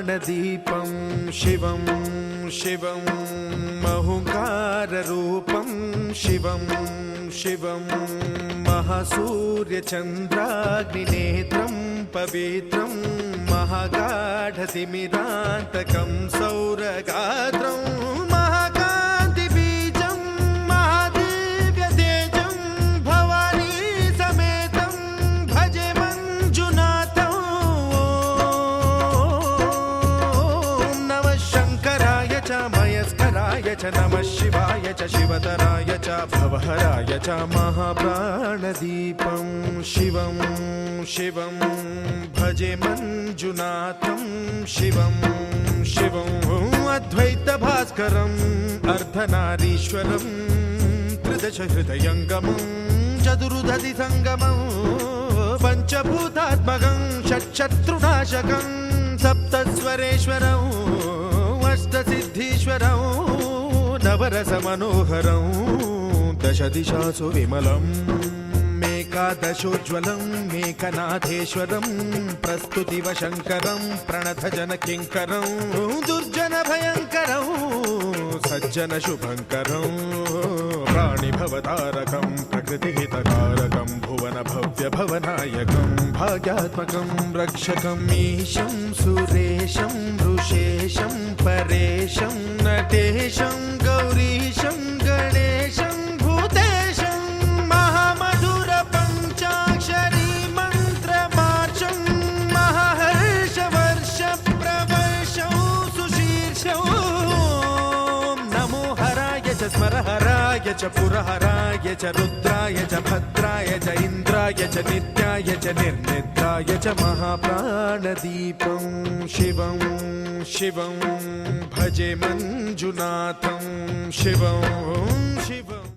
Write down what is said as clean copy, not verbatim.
महाप्राणदीपं शिवं शिवं महुङ्काररूपं शिवं शिवं महासूर्यचन्द्राग्निनेत्रं पवित्रं महागाढतिमिरान्तकं सौरगात्रं महाकान्तिबीजं महादिव्यतेजं भवानी समेतं भजे मञ्जुनाथं। ॐ नमः शङ्कराय च मयस्कराय च नमः शिवाय च शिवतराय च भवहराय च महाप्राणदीपं शिवं शिवं भजे मञ्जुनाथं शिवं शिवं अद्वैतभास्करम् अर्धनारीश्वरं त्रिदशहृदयङ्गमं चतुर्दधिसङ्गमं पञ्चभूतात्मकं षट्शत्रुनाशकं सप्तस्वरेश्वरं अष्टसिद्धीश्वरं नवरसमनोहरं दशदिशासु विमलम् एकादशोज्ज्वलं मेघनाथेश्वरं प्रस्तुतिवशङ्करं प्रणतजनकिङ्करं दुर्जनभयङ्करं सज्जनशुभङ्करं प्राणिभवतारकं प्रकृतिहितकारकं भुवनभव्यभवनायकं भाग्यात्मकं रक्षकं ईशं सुरेशं ऋषेशं परेशं नटेशं गौरीशं गणेशं भूतेशं महामधुरपञ्चाक्षरी मन्त्रमार्चं महाहर्षवर्षप्रवर्षं सुशीर्षं। नमो हराय च स्मरहराय च पुरहराय च रुद्राय च भद्राय च इन्द्राय च नित्याय च निर्निद्राय च महाप्राणदीपं शिवं शिवं भजे मञ्जुनाथं शिवं शिवम्।